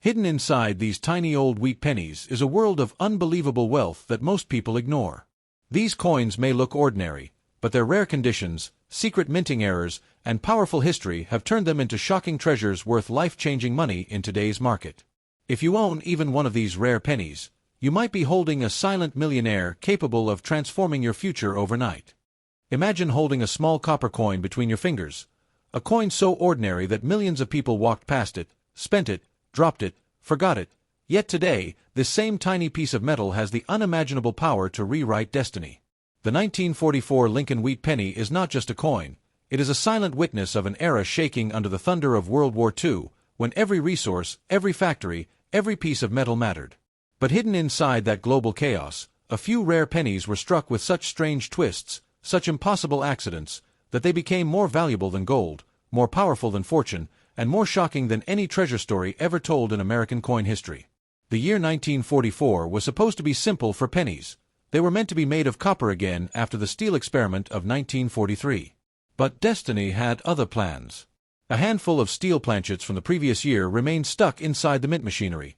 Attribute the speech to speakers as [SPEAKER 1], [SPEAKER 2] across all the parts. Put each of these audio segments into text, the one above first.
[SPEAKER 1] Hidden inside these tiny old wheat pennies is a world of unbelievable wealth that most people ignore. These coins may look ordinary, but their rare conditions, secret minting errors, and powerful history have turned them into shocking treasures worth life-changing money in today's market. If you own even one of these rare pennies, you might be holding a silent millionaire capable of transforming your future overnight. Imagine holding a small copper coin between your fingers, a coin so ordinary that millions of people walked past it, spent it, dropped it, forgot it, yet today, this same tiny piece of metal has the unimaginable power to rewrite destiny. The 1944 Lincoln Wheat Penny is not just a coin, it is a silent witness of an era shaking under the thunder of World War II, when every resource, every factory, every piece of metal mattered. But hidden inside that global chaos, a few rare pennies were struck with such strange twists, such impossible accidents, that they became more valuable than gold, more powerful than fortune, and more shocking than any treasure story ever told in American coin history. The year 1944 was supposed to be simple for pennies. They were meant to be made of copper again after the steel experiment of 1943. But destiny had other plans. A handful of steel planchets from the previous year remained stuck inside the mint machinery.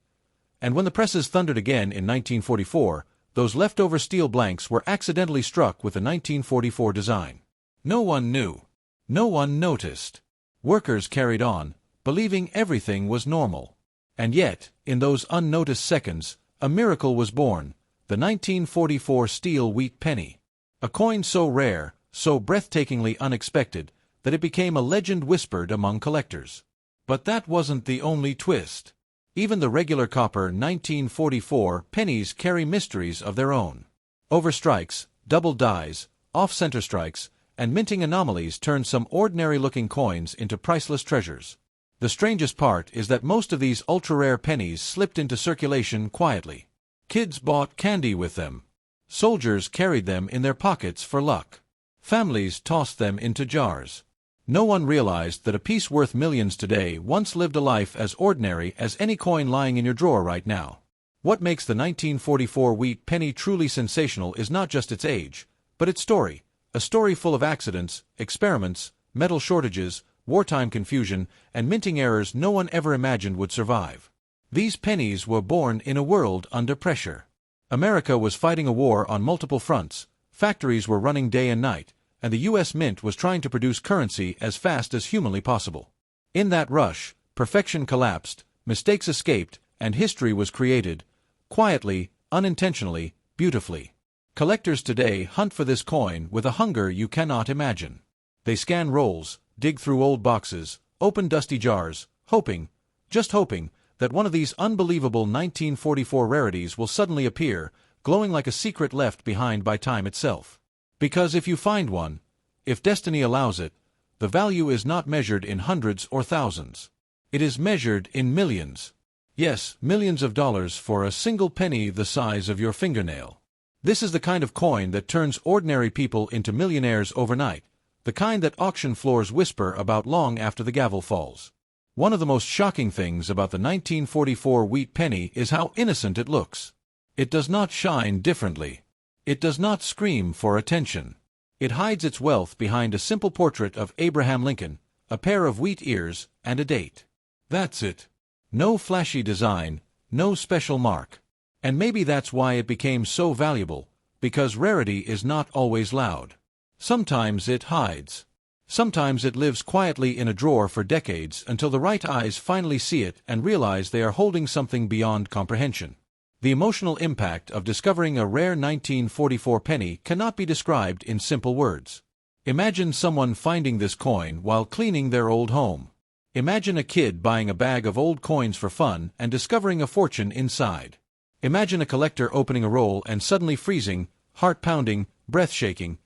[SPEAKER 1] And when the presses thundered again in 1944, those leftover steel blanks were accidentally struck with the 1944 design. No one knew. No one noticed. Workers carried on, believing everything was normal. And yet, in those unnoticed seconds, a miracle was born, the 1944 steel wheat penny. A coin so rare, so breathtakingly unexpected, that it became a legend whispered among collectors. But that wasn't the only twist. Even the regular copper 1944 pennies carry mysteries of their own. Overstrikes, double dies, off-center strikes, and minting anomalies turned some ordinary-looking coins into priceless treasures. The strangest part is that most of these ultra-rare pennies slipped into circulation quietly. Kids bought candy with them. Soldiers carried them in their pockets for luck. Families tossed them into jars. No one realized that a piece worth millions today once lived a life as ordinary as any coin lying in your drawer right now. What makes the 1944 wheat penny truly sensational is not just its age, but its story. A story full of accidents, experiments, metal shortages, wartime confusion, and minting errors no one ever imagined would survive. These pennies were born in a world under pressure. America was fighting a war on multiple fronts, factories were running day and night, and the U.S. Mint was trying to produce currency as fast as humanly possible. In that rush, perfection collapsed, mistakes escaped, and history was created, quietly, unintentionally, beautifully. Collectors today hunt for this coin with a hunger you cannot imagine. They scan rolls, dig through old boxes, open dusty jars, hoping, just hoping, that one of these unbelievable 1944 rarities will suddenly appear, glowing like a secret left behind by time itself. Because if you find one, if destiny allows it, the value is not measured in hundreds or thousands. It is measured in millions. Yes, millions of dollars for a single penny the size of your fingernail. This is the kind of coin that turns ordinary people into millionaires overnight, the kind that auction floors whisper about long after the gavel falls. One of the most shocking things about the 1944 wheat penny is how innocent it looks. It does not shine differently. It does not scream for attention. It hides its wealth behind a simple portrait of Abraham Lincoln, a pair of wheat ears, and a date. That's it. No flashy design, no special mark. And maybe that's why it became so valuable, because rarity is not always loud. Sometimes it hides. Sometimes it lives quietly in a drawer for decades until the right eyes finally see it and realize they are holding something beyond comprehension. The emotional impact of discovering a rare 1944 penny cannot be described in simple words. Imagine someone finding this coin while cleaning their old home. Imagine a kid buying a bag of old coins for fun and discovering a fortune inside. Imagine a collector opening a roll and suddenly freezing, heart pounding, breath shaking,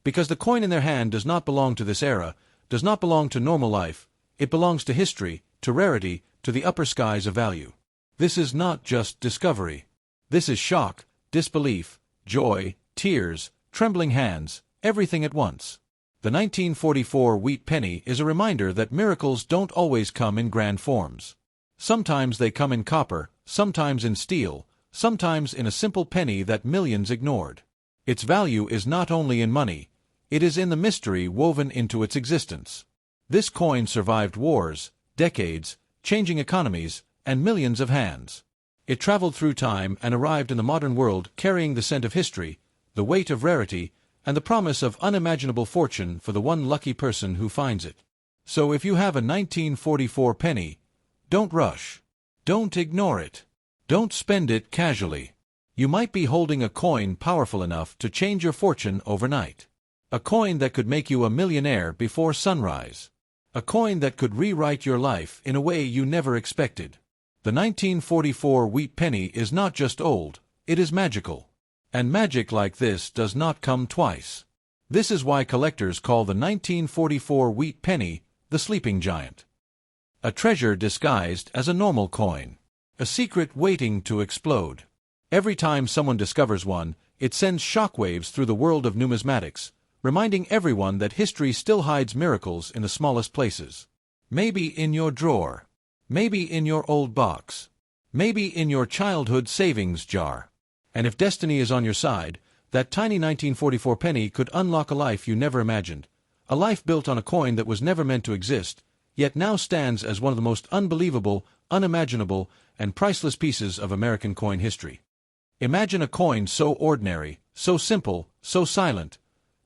[SPEAKER 1] because the coin in their hand does not belong to this era, does not belong to normal life, it belongs to history, to rarity, to the upper skies of value. This is not just discovery. This is shock, disbelief, joy, tears, trembling hands, everything at once. The 1944 wheat penny is a reminder that miracles don't always come in grand forms. Sometimes they come in copper, sometimes in steel, sometimes in a simple penny that millions ignored. Its value is not only in money, it is in the mystery woven into its existence. This coin survived wars, decades, changing economies, and millions of hands. It traveled through time and arrived in the modern world carrying the scent of history, the weight of rarity, and the promise of unimaginable fortune for the one lucky person who finds it. So if you have a 1944 penny, don't rush. Don't ignore it. Don't spend it casually. You might be holding a coin powerful enough to change your fortune overnight. A coin that could make you a millionaire before sunrise. A coin that could rewrite your life in a way you never expected. The 1944 wheat penny is not just old, it is magical. And magic like this does not come twice. This is why collectors call the 1944 wheat penny the sleeping giant. A treasure disguised as a normal coin. A secret waiting to explode. Every time someone discovers one, it sends shockwaves through the world of numismatics, reminding everyone that history still hides miracles in the smallest places. Maybe in your drawer. Maybe in your old box. Maybe in your childhood savings jar. And if destiny is on your side, that tiny 1944 penny could unlock a life you never imagined. A life built on a coin that was never meant to exist, yet now stands as one of the most unbelievable, unimaginable, and priceless pieces of American coin history. Imagine a coin so ordinary, so simple, so silent,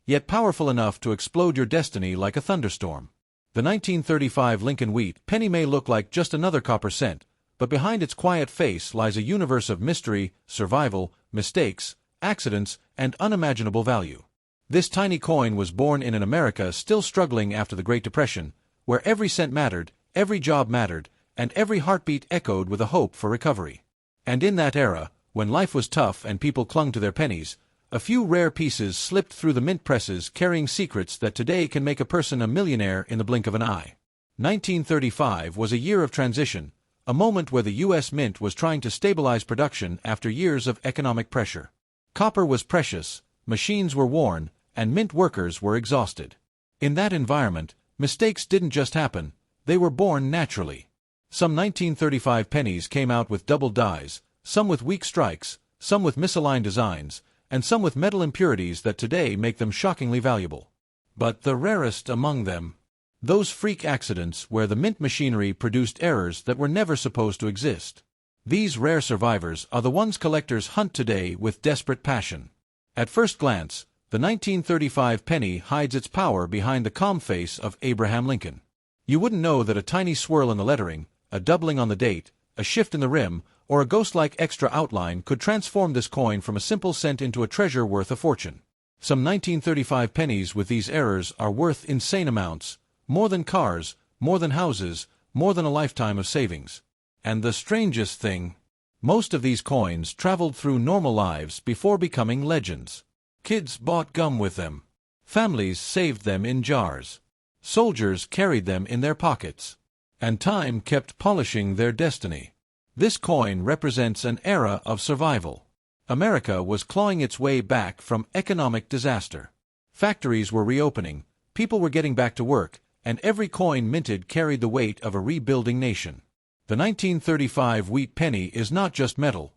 [SPEAKER 1] yet powerful enough to explode your destiny like a thunderstorm. The 1935 Lincoln wheat penny may look like just another copper cent, but behind its quiet face lies a universe of mystery, survival, mistakes, accidents, and unimaginable value. This tiny coin was born in an America still struggling after the Great Depression, where every cent mattered, every job mattered, and every heartbeat echoed with a hope for recovery. And in that era, when life was tough and people clung to their pennies, a few rare pieces slipped through the mint presses carrying secrets that today can make a person a millionaire in the blink of an eye. 1935 was a year of transition, a moment where the U.S. Mint was trying to stabilize production after years of economic pressure. Copper was precious, machines were worn, and mint workers were exhausted. In that environment, mistakes didn't just happen, they were born naturally. Some 1935 pennies came out with doubled dies, some with weak strikes, some with misaligned designs, and some with metal impurities that today make them shockingly valuable. But the rarest among them, those freak accidents where the mint machinery produced errors that were never supposed to exist. These rare survivors are the ones collectors hunt today with desperate passion. At first glance, the 1935 penny hides its power behind the calm face of Abraham Lincoln. You wouldn't know that a tiny swirl in the lettering, a doubling on the date, a shift in the rim, or a ghost-like extra outline could transform this coin from a simple cent into a treasure worth a fortune. Some 1935 pennies with these errors are worth insane amounts, more than cars, more than houses, more than a lifetime of savings. And the strangest thing, most of these coins traveled through normal lives before becoming legends. Kids bought gum with them. Families saved them in jars. Soldiers carried them in their pockets. And time kept polishing their destiny. This coin represents an era of survival. America was clawing its way back from economic disaster. Factories were reopening, people were getting back to work, and every coin minted carried the weight of a rebuilding nation. The 1935 wheat penny is not just metal.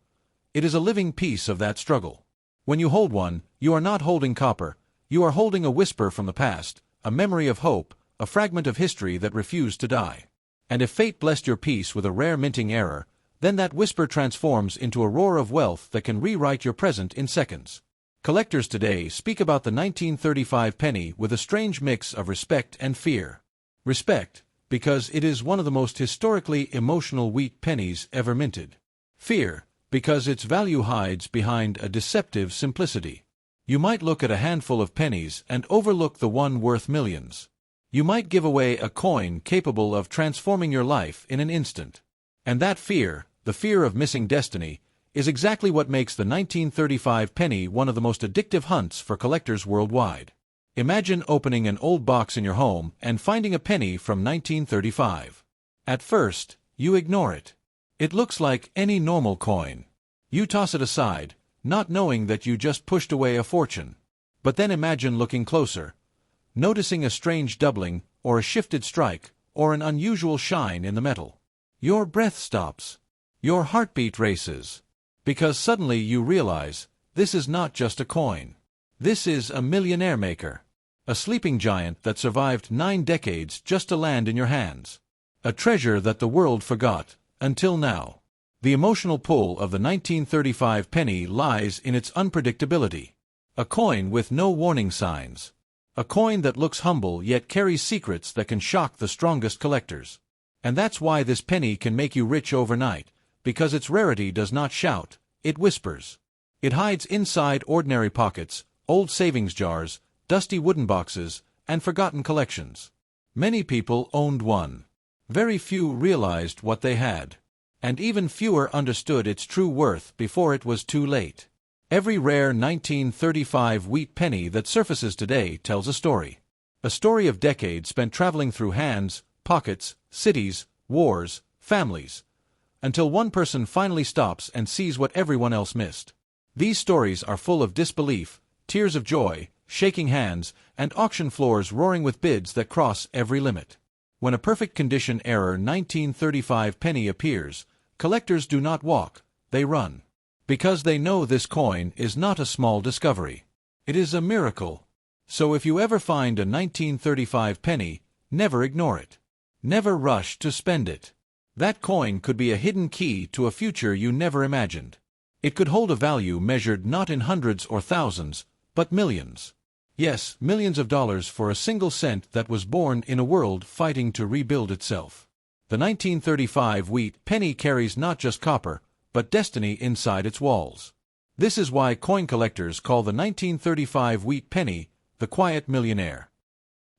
[SPEAKER 1] It is a living piece of that struggle. When you hold one, you are not holding copper, you are holding a whisper from the past, a memory of hope, a fragment of history that refused to die. And if fate blessed your piece with a rare minting error, then that whisper transforms into a roar of wealth that can rewrite your present in seconds. Collectors today speak about the 1935 penny with a strange mix of respect and fear. Respect, because it is one of the most historically emotional wheat pennies ever minted. Fear, because its value hides behind a deceptive simplicity. You might look at a handful of pennies and overlook the one worth millions. You might give away a coin capable of transforming your life in an instant. And that fear, the fear of missing destiny, is exactly what makes the 1935 penny one of the most addictive hunts for collectors worldwide. Imagine opening an old box in your home and finding a penny from 1935. At first, you ignore it. It looks like any normal coin. You toss it aside, not knowing that you just pushed away a fortune. But then imagine looking closer, noticing a strange doubling, or a shifted strike, or an unusual shine in the metal. Your breath stops. Your heartbeat races. Because suddenly you realize, this is not just a coin. This is a millionaire maker. A sleeping giant that survived 9 decades just to land in your hands. A treasure that the world forgot, Until now. The emotional pull of the 1935 penny lies in its unpredictability. A coin with no warning signs. A coin that looks humble yet carries secrets that can shock the strongest collectors. And that's why this penny can make you rich overnight, because its rarity does not shout, it whispers. It hides inside ordinary pockets, old savings jars, dusty wooden boxes, and forgotten collections. Many people owned one. Very few realized what they had. And even fewer understood its true worth before it was too late. Every rare 1935 wheat penny that surfaces today tells a story. A story of decades spent traveling through hands, pockets, cities, wars, families, until one person finally stops and sees what everyone else missed. These stories are full of disbelief, tears of joy, shaking hands, and auction floors roaring with bids that cross every limit. When a perfect condition error 1935 penny appears, collectors do not walk, they run. Because they know this coin is not a small discovery. It is a miracle. So if you ever find a 1935 penny, never ignore it. Never rush to spend it. That coin could be a hidden key to a future you never imagined. It could hold a value measured not in hundreds or thousands, but millions. Yes, millions of dollars for a single cent that was born in a world fighting to rebuild itself. The 1935 wheat penny carries not just copper, but destiny inside its walls. This is why coin collectors call the 1935 wheat penny the quiet millionaire.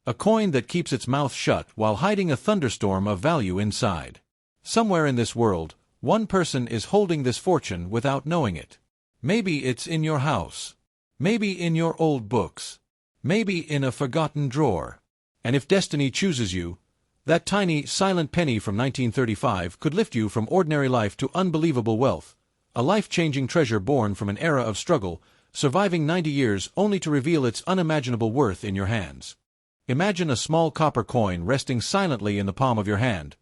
[SPEAKER 1] A coin that keeps its mouth shut while hiding a thunderstorm of value inside. Somewhere in this world, one person is holding this fortune without knowing it. Maybe it's in your house. Maybe in your old books. Maybe in a forgotten drawer. And if destiny chooses you, that tiny, silent penny from 1935 could lift you from ordinary life to unbelievable wealth, a life-changing treasure born from an era of struggle, surviving 90 years only to reveal its unimaginable worth in your hands. Imagine a small copper coin resting silently in the palm of your hand.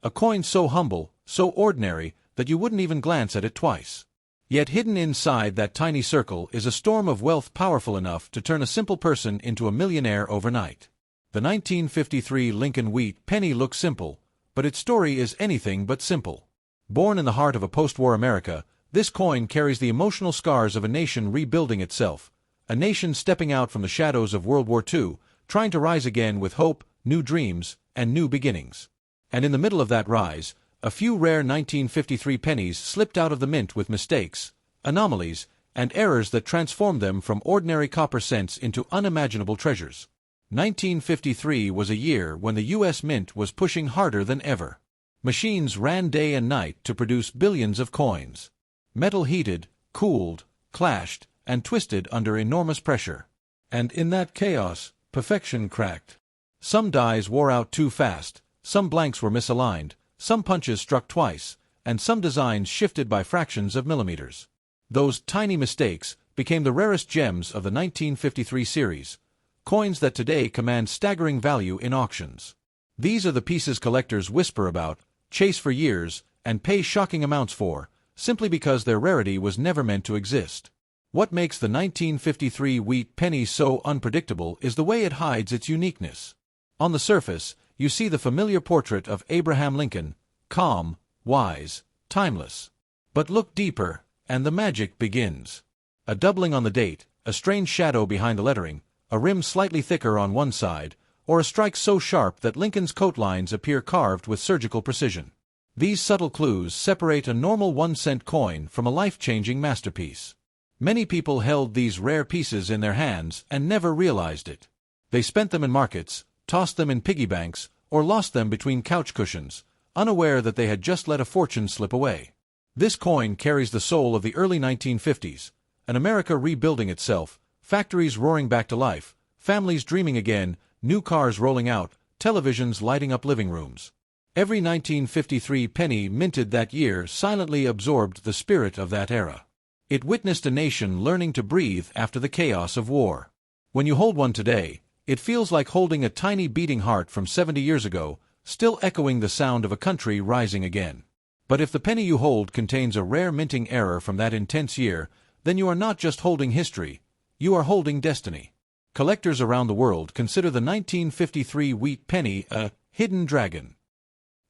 [SPEAKER 1] A coin so humble, so ordinary, that you wouldn't even glance at it twice. Yet hidden inside that tiny circle is a storm of wealth powerful enough to turn a simple person into a millionaire overnight. The 1953 Lincoln wheat penny looks simple, but its story is anything but simple. Born in the heart of a post-war America, this coin carries the emotional scars of a nation rebuilding itself, a nation stepping out from the shadows of World War II, trying to rise again with hope, new dreams, and new beginnings. And in the middle of that rise, a few rare 1953 pennies slipped out of the mint with mistakes, anomalies, and errors that transformed them from ordinary copper cents into unimaginable treasures. 1953 was a year when the U.S. Mint was pushing harder than ever. Machines ran day and night to produce billions of coins. Metal heated, cooled, clashed, and twisted under enormous pressure. And in that chaos, perfection cracked. Some dies wore out too fast, some blanks were misaligned, some punches struck twice, and some designs shifted by fractions of millimeters. Those tiny mistakes became the rarest gems of the 1953 series. Coins that today command staggering value in auctions. These are the pieces collectors whisper about, chase for years, and pay shocking amounts for, simply because their rarity was never meant to exist. What makes the 1953 wheat penny so unpredictable is the way it hides its uniqueness. On the surface, you see the familiar portrait of Abraham Lincoln, calm, wise, timeless. But look deeper, and the magic begins. A doubling on the date, a strange shadow behind the lettering, a rim slightly thicker on one side, or a strike so sharp that Lincoln's coat lines appear carved with surgical precision. These subtle clues separate a normal 1-cent coin from a life-changing masterpiece. Many people held these rare pieces in their hands and never realized it. They spent them in markets, tossed them in piggy banks, or lost them between couch cushions, unaware that they had just let a fortune slip away. This coin carries the soul of the early 1950s, an America rebuilding itself, factories roaring back to life, families dreaming again, new cars rolling out, televisions lighting up living rooms. Every 1953 penny minted that year silently absorbed the spirit of that era. It witnessed a nation learning to breathe after the chaos of war. When you hold one today, it feels like holding a tiny beating heart from 70 years ago, still echoing the sound of a country rising again. But if the penny you hold contains a rare minting error from that intense year, then you are not just holding history, you are holding destiny. Collectors around the world consider the 1953 wheat penny a hidden dragon.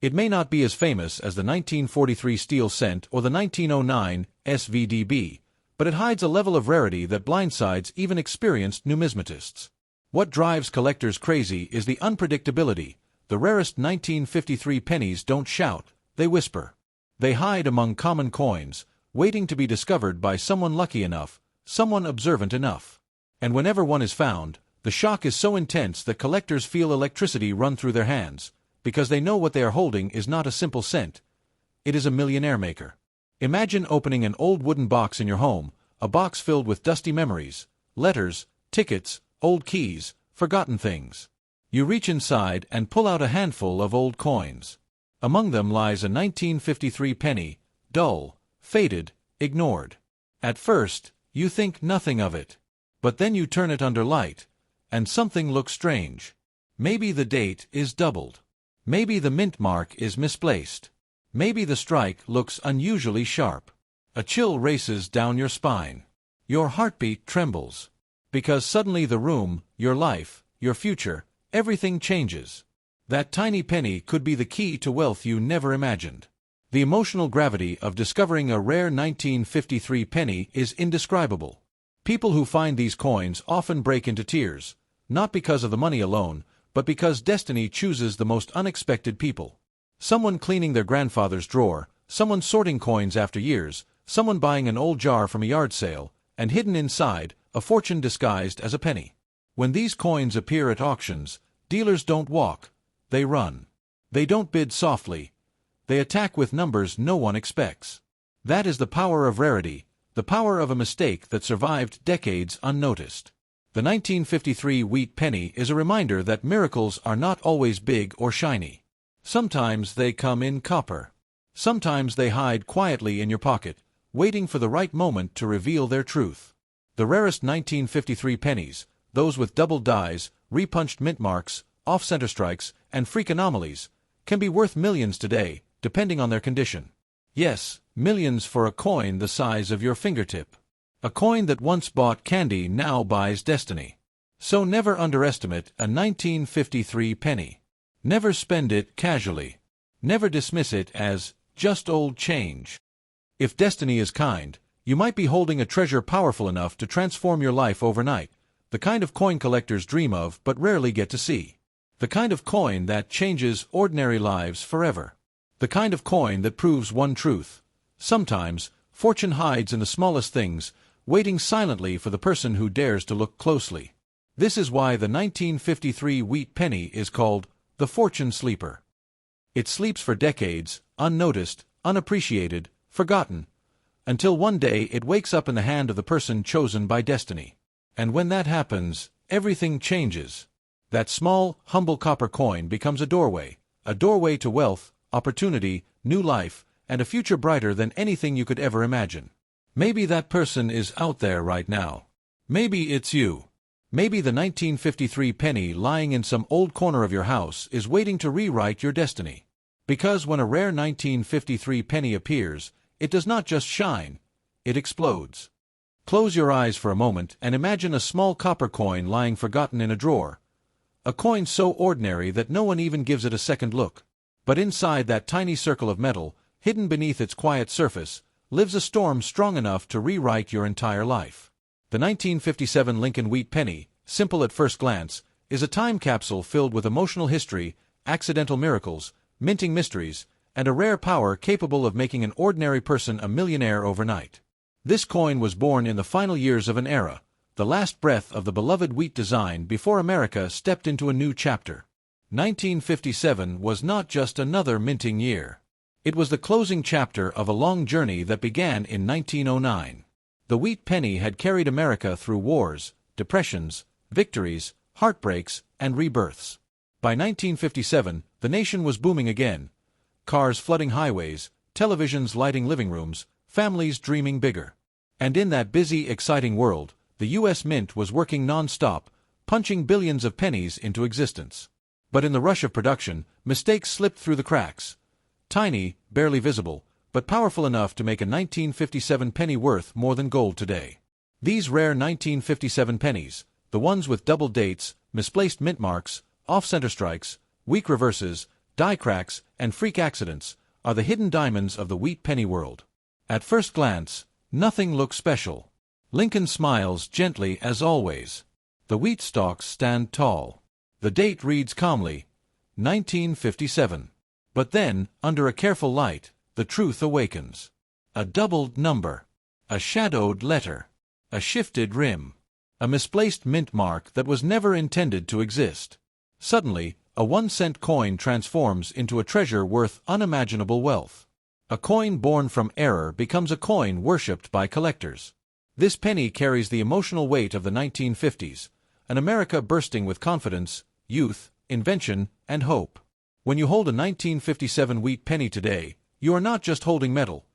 [SPEAKER 1] It may not be as famous as the 1943 steel cent or the 1909 SVDB, but it hides a level of rarity that blindsides even experienced numismatists. What drives collectors crazy is the unpredictability. The rarest 1953 pennies don't shout, they whisper. They hide among common coins, waiting to be discovered by someone lucky enough, someone observant enough. And whenever one is found, the shock is so intense that collectors feel electricity run through their hands, because they know what they are holding is not a simple cent. It is a millionaire maker. Imagine opening an old wooden box in your home, a box filled with dusty memories, letters, tickets, old keys, forgotten things. You reach inside and pull out a handful of old coins. Among them lies a 1953 penny, dull, faded, ignored. At first, you think nothing of it. But then you turn it under light, and something looks strange. Maybe the date is doubled. Maybe the mint mark is misplaced. Maybe the strike looks unusually sharp. A chill races down your spine. Your heartbeat trembles. Because suddenly the room, your life, your future, everything changes. That tiny penny could be the key to wealth you never imagined. The emotional gravity of discovering a rare 1953 penny is indescribable. People who find these coins often break into tears, not because of the money alone, but because destiny chooses the most unexpected people. Someone cleaning their grandfather's drawer, someone sorting coins after years, someone buying an old jar from a yard sale, and hidden inside, a fortune disguised as a penny. When these coins appear at auctions, dealers don't walk, they run. They don't bid softly. They attack with numbers no one expects. That is the power of rarity, the power of a mistake that survived decades unnoticed. The 1953 wheat penny is a reminder that miracles are not always big or shiny. Sometimes they come in copper. Sometimes they hide quietly in your pocket, waiting for the right moment to reveal their truth. The rarest 1953 pennies, those with double dies, repunched mint marks, off-center strikes, and freak anomalies, can be worth millions today, depending on their condition. Yes, millions for a coin the size of your fingertip. A coin that once bought candy now buys destiny. So never underestimate a 1953 penny. Never spend it casually. Never dismiss it as just old change. If destiny is kind, you might be holding a treasure powerful enough to transform your life overnight, the kind of coin collectors dream of but rarely get to see. The kind of coin that changes ordinary lives forever. The kind of coin that proves one truth. Sometimes, fortune hides in the smallest things, waiting silently for the person who dares to look closely. This is why the 1953 wheat penny is called the fortune sleeper. It sleeps for decades, unnoticed, unappreciated, forgotten, until one day it wakes up in the hand of the person chosen by destiny. And when that happens, everything changes. That small, humble copper coin becomes a doorway to wealth, opportunity, new life, and a future brighter than anything you could ever imagine. Maybe that person is out there right now. Maybe it's you. Maybe the 1953 penny lying in some old corner of your house is waiting to rewrite your destiny. Because when a rare 1953 penny appears, it does not just shine, it explodes. Close your eyes for a moment and imagine a small copper coin lying forgotten in a drawer. A coin so ordinary that no one even gives it a second look. But inside that tiny circle of metal, hidden beneath its quiet surface, lives a storm strong enough to rewrite your entire life. The 1957 Lincoln wheat penny, simple at first glance, is a time capsule filled with emotional history, accidental miracles, minting mysteries, and a rare power capable of making an ordinary person a millionaire overnight. This coin was born in the final years of an era, the last breath of the beloved wheat design before America stepped into a new chapter. 1957 was not just another minting year. It was the closing chapter of a long journey that began in 1909. The wheat penny had carried America through wars, depressions, victories, heartbreaks, and rebirths. By 1957, the nation was booming again. Cars flooding highways, televisions lighting living rooms, families dreaming bigger. And in that busy, exciting world, the U.S. Mint was working non-stop, punching billions of pennies into existence. But in the rush of production, mistakes slipped through the cracks. Tiny, barely visible, but powerful enough to make a 1957 penny worth more than gold today. These rare 1957 pennies, the ones with double dates, misplaced mint marks, off-center strikes, weak reverses, die cracks, and freak accidents, are the hidden diamonds of the wheat penny world. At first glance, nothing looks special. Lincoln smiles gently as always. The wheat stalks stand tall. The date reads calmly, 1957. But then, under a careful light, the truth awakens. A doubled number. A shadowed letter. A shifted rim. A misplaced mint mark that was never intended to exist. Suddenly, a 1-cent coin transforms into a treasure worth unimaginable wealth. A coin born from error becomes a coin worshipped by collectors. This penny carries the emotional weight of the 1950s, an America bursting with confidence, youth, invention, and hope. When you hold a 1957 wheat penny today, you are not just holding metal.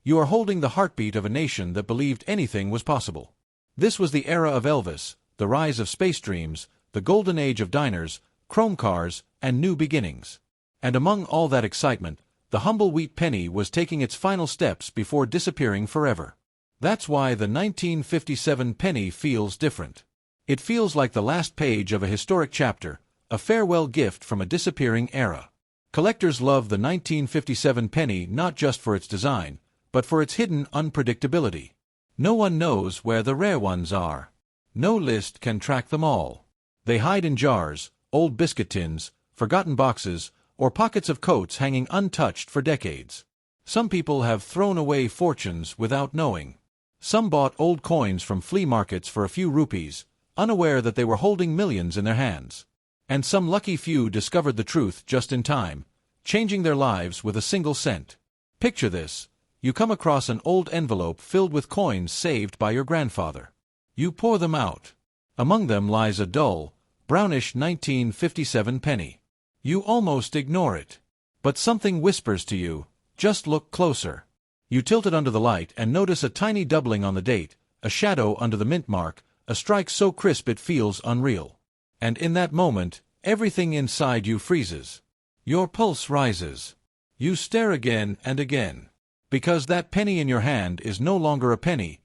[SPEAKER 1] You are holding the heartbeat of a nation that believed anything was possible. This was the era of Elvis, the rise of space dreams, the golden age of diners, chrome cars, and new beginnings. And among all that excitement, the humble wheat penny was taking its final steps before disappearing forever. That's why the 1957 penny feels different. It feels like the last page of a historic chapter, a farewell gift from a disappearing era. Collectors love the 1957 penny not just for its design, but for its hidden unpredictability. No one knows where the rare ones are. No list can track them all. They hide in jars, old biscuit tins, forgotten boxes, or pockets of coats hanging untouched for decades. Some people have thrown away fortunes without knowing. Some bought old coins from flea markets for a few rupees, unaware that they were holding millions in their hands. And some lucky few discovered the truth just in time, changing their lives with a single cent. Picture this. You come across an old envelope filled with coins saved by your grandfather. You pour them out. Among them lies a dull, brownish 1957 penny. You almost ignore it. But something whispers to you, just look closer. You tilt it under the light and notice a tiny doubling on the date, a shadow under the mint mark, a strike so crisp it feels unreal. And in that moment, everything inside you freezes. Your pulse rises. You stare again and again. Because that penny in your hand is no longer a penny.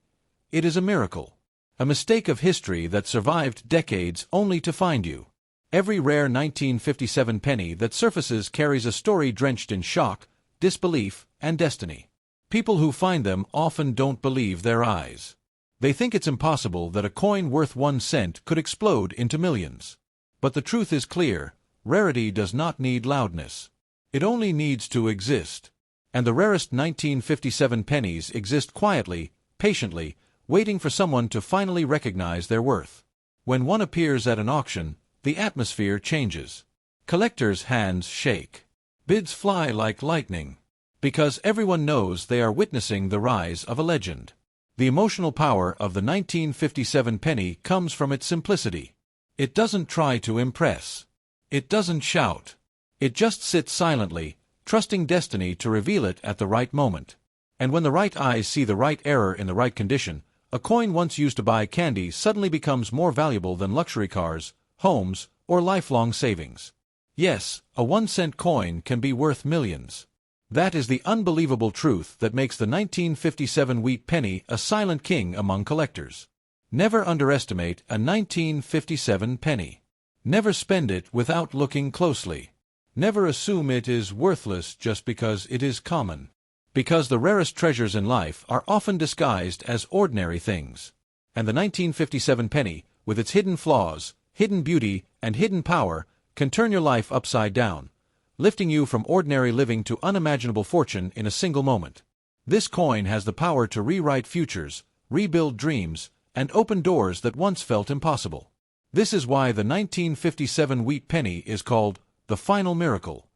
[SPEAKER 1] It is a miracle. A mistake of history that survived decades only to find you. Every rare 1957 penny that surfaces carries a story drenched in shock, disbelief, and destiny. People who find them often don't believe their eyes. They think it's impossible that a coin worth 1 cent could explode into millions. But the truth is clear, rarity does not need loudness. It only needs to exist. And the rarest 1957 pennies exist quietly, patiently, waiting for someone to finally recognize their worth. When one appears at an auction, the atmosphere changes. Collectors' hands shake. Bids fly like lightning. Because everyone knows they are witnessing the rise of a legend. The emotional power of the 1957 penny comes from its simplicity. It doesn't try to impress. It doesn't shout. It just sits silently, trusting destiny to reveal it at the right moment. And when the right eyes see the right error in the right condition, a coin once used to buy candy suddenly becomes more valuable than luxury cars, homes, or lifelong savings. Yes, a 1-cent coin can be worth millions. That is the unbelievable truth that makes the 1957 wheat penny a silent king among collectors. Never underestimate a 1957 penny. Never spend it without looking closely. Never assume it is worthless just because it is common. Because the rarest treasures in life are often disguised as ordinary things. And the 1957 penny, with its hidden flaws, hidden beauty, and hidden power, can turn your life upside down, lifting you from ordinary living to unimaginable fortune in a single moment. This coin has the power to rewrite futures, rebuild dreams, and open doors that once felt impossible. This is why the 1957 wheat penny is called the final miracle.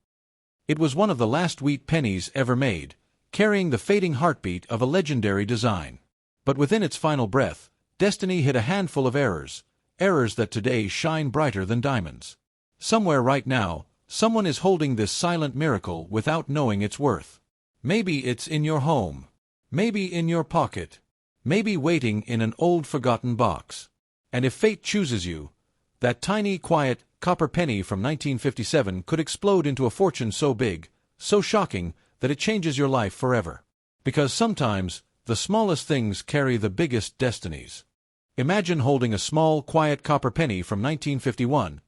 [SPEAKER 1] It was one of the last wheat pennies ever made, carrying the fading heartbeat of a legendary design. But within its final breath, destiny hid a handful of errors that today shine brighter than diamonds. Somewhere right now, someone is holding this silent miracle without knowing its worth. Maybe it's in your home. Maybe in your pocket. Maybe waiting in an old forgotten box. And if fate chooses you, that tiny, quiet, copper penny from 1957 could explode into a fortune so big, so shocking, that it changes your life forever. Because sometimes, the smallest things carry the biggest destinies. Imagine holding a small, quiet copper penny from 1951,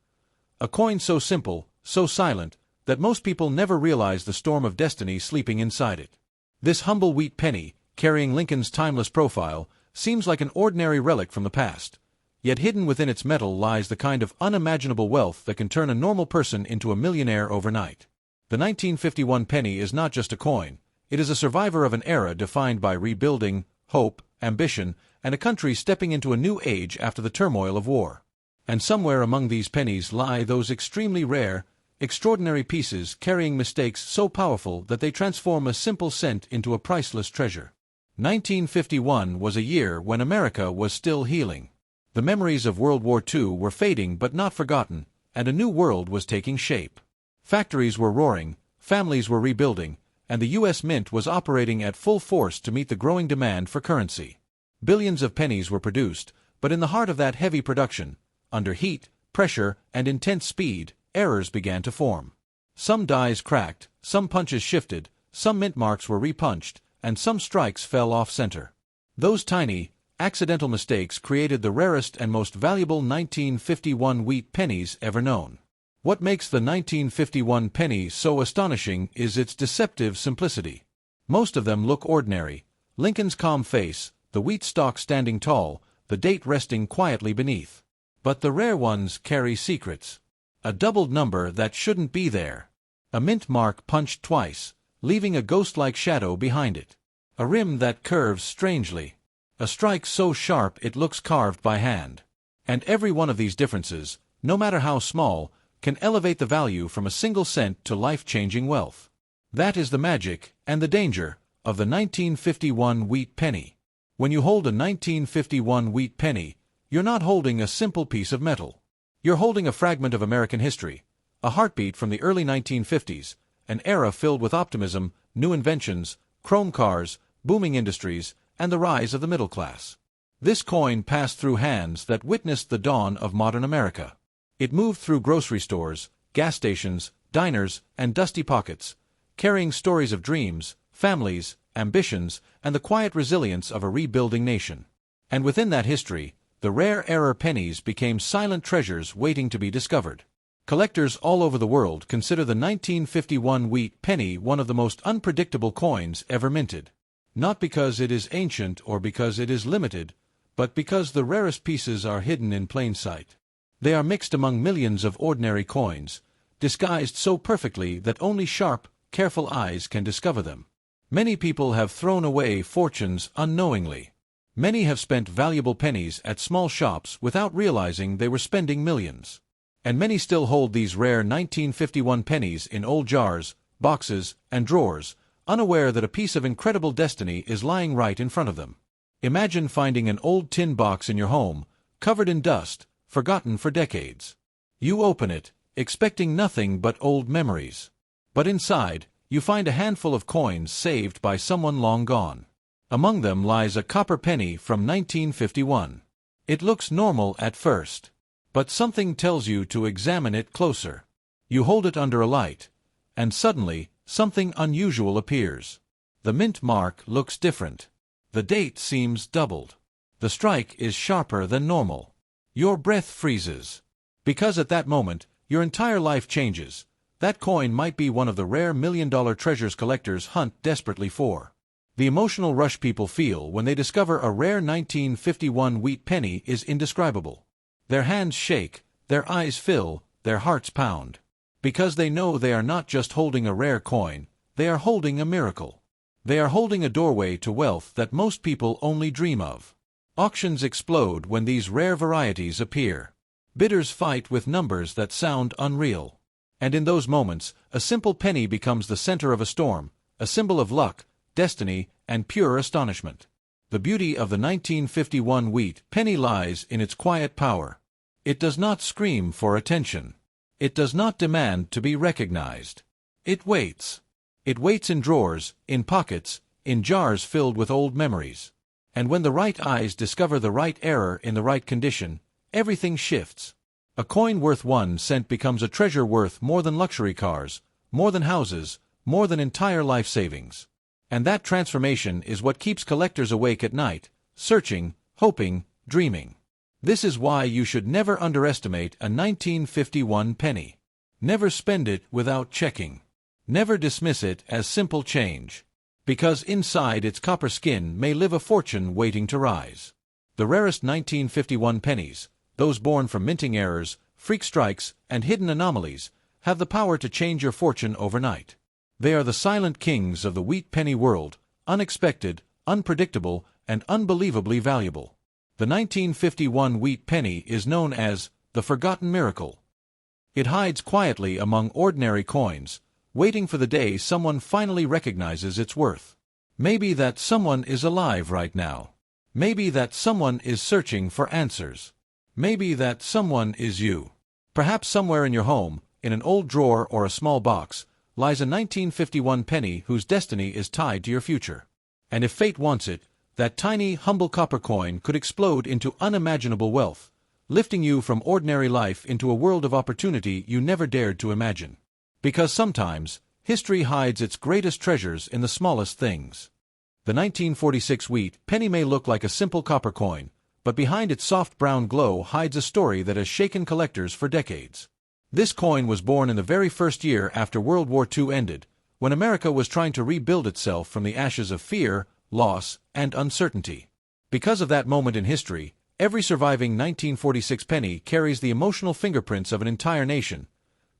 [SPEAKER 1] a coin so simple, so silent, that most people never realize the storm of destiny sleeping inside it. This humble wheat penny, carrying Lincoln's timeless profile, seems like an ordinary relic from the past. Yet hidden within its metal lies the kind of unimaginable wealth that can turn a normal person into a millionaire overnight. The 1951 penny is not just a coin, it is a survivor of an era defined by rebuilding, hope, ambition, and a country stepping into a new age after the turmoil of war. And somewhere among these pennies lie those extremely rare, extraordinary pieces carrying mistakes so powerful that they transform a simple cent into a priceless treasure. 1951 was a year when America was still healing. The memories of World War II were fading but not forgotten, and a new world was taking shape. Factories were roaring, families were rebuilding, and the U.S. Mint was operating at full force to meet the growing demand for currency. Billions of pennies were produced, but in the heart of that heavy production, under heat, pressure, and intense speed, errors began to form. Some dies cracked, some punches shifted, some mint marks were repunched, and some strikes fell off-center. Those tiny, accidental mistakes created the rarest and most valuable 1951 wheat pennies ever known. What makes the 1951 penny so astonishing is its deceptive simplicity. Most of them look ordinary: Lincoln's calm face, the wheat stalk standing tall, the date resting quietly beneath. But the rare ones carry secrets. A doubled number that shouldn't be there. A mint mark punched twice, leaving a ghost-like shadow behind it. A rim that curves strangely. A strike so sharp it looks carved by hand. And every one of these differences, no matter how small, can elevate the value from a single cent to life-changing wealth. That is the magic, and the danger, of the 1951 wheat penny. When you hold a 1951 wheat penny, you're not holding a simple piece of metal. You're holding a fragment of American history, a heartbeat from the early 1950s, an era filled with optimism, new inventions, chrome cars, booming industries, and the rise of the middle class. This coin passed through hands that witnessed the dawn of modern America. It moved through grocery stores, gas stations, diners, and dusty pockets, carrying stories of dreams, families, ambitions, and the quiet resilience of a rebuilding nation. And within that history, the rare error pennies became silent treasures waiting to be discovered. Collectors all over the world consider the 1951 wheat penny one of the most unpredictable coins ever minted. Not because it is ancient or because it is limited, but because the rarest pieces are hidden in plain sight. They are mixed among millions of ordinary coins, disguised so perfectly that only sharp, careful eyes can discover them. Many people have thrown away fortunes unknowingly. Many have spent valuable pennies at small shops without realizing they were spending millions. And many still hold these rare 1951 pennies in old jars, boxes, and drawers, unaware that a piece of incredible destiny is lying right in front of them. Imagine finding an old tin box in your home, covered in dust, forgotten for decades. You open it, expecting nothing but old memories. But inside, you find a handful of coins saved by someone long gone. Among them lies a copper penny from 1951. It looks normal at first, but something tells you to examine it closer. You hold it under a light, and suddenly, something unusual appears. The mint mark looks different. The date seems doubled. The strike is sharper than normal. Your breath freezes. Because at that moment, your entire life changes. That coin might be one of the rare million-dollar treasures collectors hunt desperately for. The emotional rush people feel when they discover a rare 1951 wheat penny is indescribable. Their hands shake, their eyes fill, their hearts pound. Because they know they are not just holding a rare coin, they are holding a miracle. They are holding a doorway to wealth that most people only dream of. Auctions explode when these rare varieties appear. Bidders fight with numbers that sound unreal. And in those moments, a simple penny becomes the center of a storm, a symbol of luck, destiny, and pure astonishment. The beauty of the 1951 wheat penny lies in its quiet power. It does not scream for attention. It does not demand to be recognized. It waits. It waits in drawers, in pockets, in jars filled with old memories. And when the right eyes discover the right error in the right condition, everything shifts. A coin worth 1 cent becomes a treasure worth more than luxury cars, more than houses, more than entire life savings. And that transformation is what keeps collectors awake at night, searching, hoping, dreaming. This is why you should never underestimate a 1951 penny. Never spend it without checking. Never dismiss it as simple change, because inside its copper skin may live a fortune waiting to rise. The rarest 1951 pennies, those born from minting errors, freak strikes, and hidden anomalies, have the power to change your fortune overnight. They are the silent kings of the wheat penny world, unexpected, unpredictable, and unbelievably valuable. The 1951 wheat penny is known as the forgotten miracle. It hides quietly among ordinary coins, waiting for the day someone finally recognizes its worth. Maybe that someone is alive right now. Maybe that someone is searching for answers. Maybe that someone is you. Perhaps somewhere in your home, in an old drawer or a small box, lies a 1951 penny whose destiny is tied to your future. And if fate wants it, that tiny, humble copper coin could explode into unimaginable wealth, lifting you from ordinary life into a world of opportunity you never dared to imagine. Because sometimes, history hides its greatest treasures in the smallest things. The 1946 wheat penny may look like a simple copper coin, but behind its soft brown glow hides a story that has shaken collectors for decades. This coin was born in the very first year after World War II ended, when America was trying to rebuild itself from the ashes of fear, loss, and uncertainty. Because of that moment in history, every surviving 1946 penny carries the emotional fingerprints of an entire nation.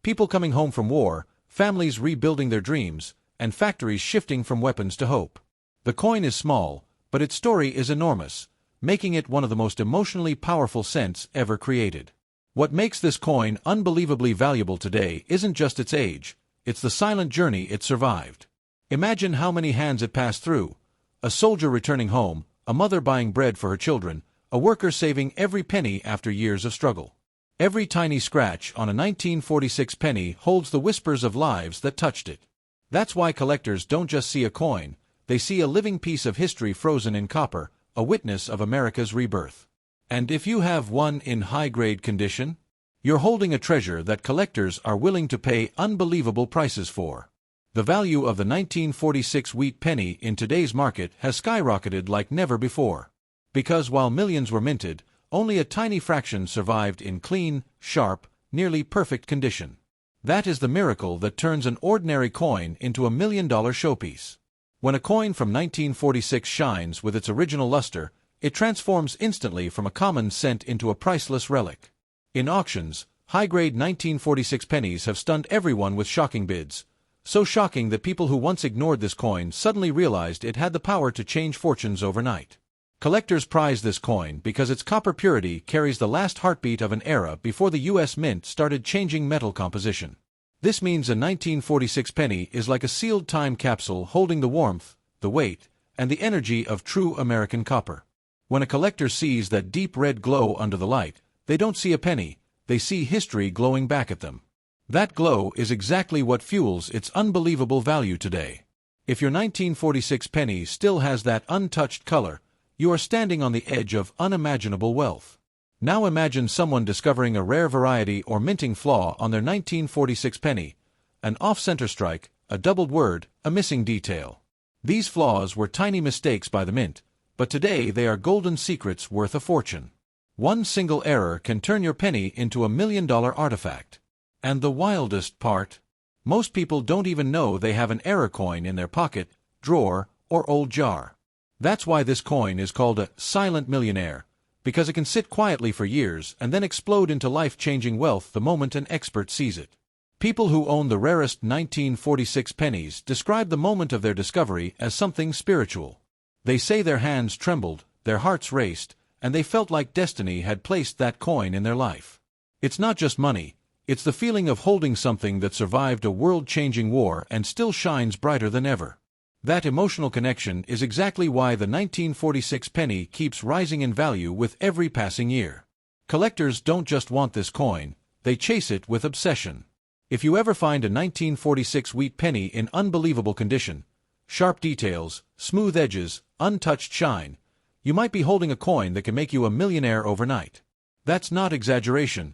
[SPEAKER 1] People coming home from war, families rebuilding their dreams, and factories shifting from weapons to hope. The coin is small, but its story is enormous, making it one of the most emotionally powerful cents ever created. What makes this coin unbelievably valuable today isn't just its age, it's the silent journey it survived. Imagine how many hands it passed through: a soldier returning home, a mother buying bread for her children, a worker saving every penny after years of struggle. Every tiny scratch on a 1946 penny holds the whispers of lives that touched it. That's why collectors don't just see a coin, they see a living piece of history frozen in copper, a witness of America's rebirth. And if you have one in high-grade condition, you're holding a treasure that collectors are willing to pay unbelievable prices for. The value of the 1946 wheat penny in today's market has skyrocketed like never before. Because while millions were minted, only a tiny fraction survived in clean, sharp, nearly perfect condition. That is the miracle that turns an ordinary coin into a $1 million showpiece. When a coin from 1946 shines with its original luster, it transforms instantly from a common cent into a priceless relic. In auctions, high-grade 1946 pennies have stunned everyone with shocking bids. So shocking that people who once ignored this coin suddenly realized it had the power to change fortunes overnight. Collectors prize this coin because its copper purity carries the last heartbeat of an era before the U.S. Mint started changing metal composition. This means a 1946 penny is like a sealed time capsule holding the warmth, the weight, and the energy of true American copper. When a collector sees that deep red glow under the light, they don't see a penny, they see history glowing back at them. That glow is exactly what fuels its unbelievable value today. If your 1946 penny still has that untouched color, you are standing on the edge of unimaginable wealth. Now imagine someone discovering a rare variety or minting flaw on their 1946 penny: an off-center strike, a doubled word, a missing detail. These flaws were tiny mistakes by the mint, but today they are golden secrets worth a fortune. One single error can turn your penny into a $1 million artifact. And the wildest part? Most people don't even know they have an error coin in their pocket, drawer, or old jar. That's why this coin is called a silent millionaire, because it can sit quietly for years and then explode into life-changing wealth the moment an expert sees it. People who own the rarest 1946 pennies describe the moment of their discovery as something spiritual. They say their hands trembled, their hearts raced, and they felt like destiny had placed that coin in their life. It's not just money, it's the feeling of holding something that survived a world-changing war and still shines brighter than ever. That emotional connection is exactly why the 1946 penny keeps rising in value with every passing year. Collectors don't just want this coin, they chase it with obsession. If you ever find a 1946 wheat penny in unbelievable condition, sharp details, smooth edges, untouched shine, you might be holding a coin that can make you a millionaire overnight. That's not exaggeration.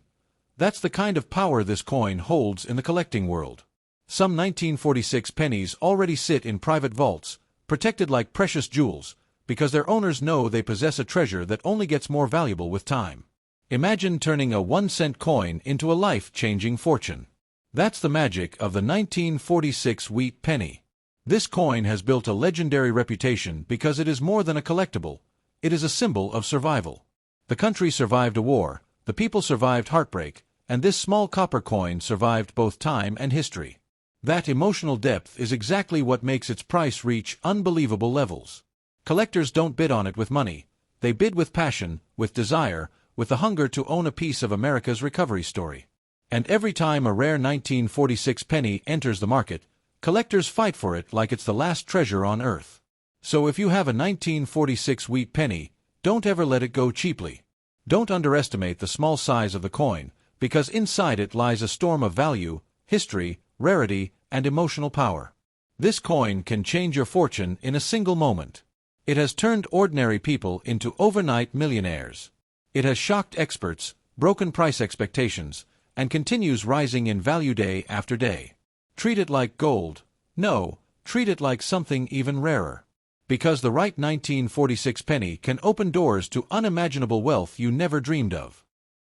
[SPEAKER 1] That's the kind of power this coin holds in the collecting world. Some 1946 pennies already sit in private vaults, protected like precious jewels, because their owners know they possess a treasure that only gets more valuable with time. Imagine turning a 1-cent coin into a life-changing fortune. That's the magic of the 1946 wheat penny. This coin has built a legendary reputation because it is more than a collectible. It is a symbol of survival. The country survived a war, the people survived heartbreak, and this small copper coin survived both time and history. That emotional depth is exactly what makes its price reach unbelievable levels. Collectors don't bid on it with money. They bid with passion, with desire, with the hunger to own a piece of America's recovery story. And every time a rare 1946 penny enters the market, collectors fight for it like it's the last treasure on earth. So if you have a 1946 wheat penny, don't ever let it go cheaply. Don't underestimate the small size of the coin, because inside it lies a storm of value, history, rarity, and emotional power. This coin can change your fortune in a single moment. It has turned ordinary people into overnight millionaires. It has shocked experts, broken price expectations, and continues rising in value day after day. Treat it like gold. No, treat it like something even rarer. Because the right 1946 penny can open doors to unimaginable wealth you never dreamed of.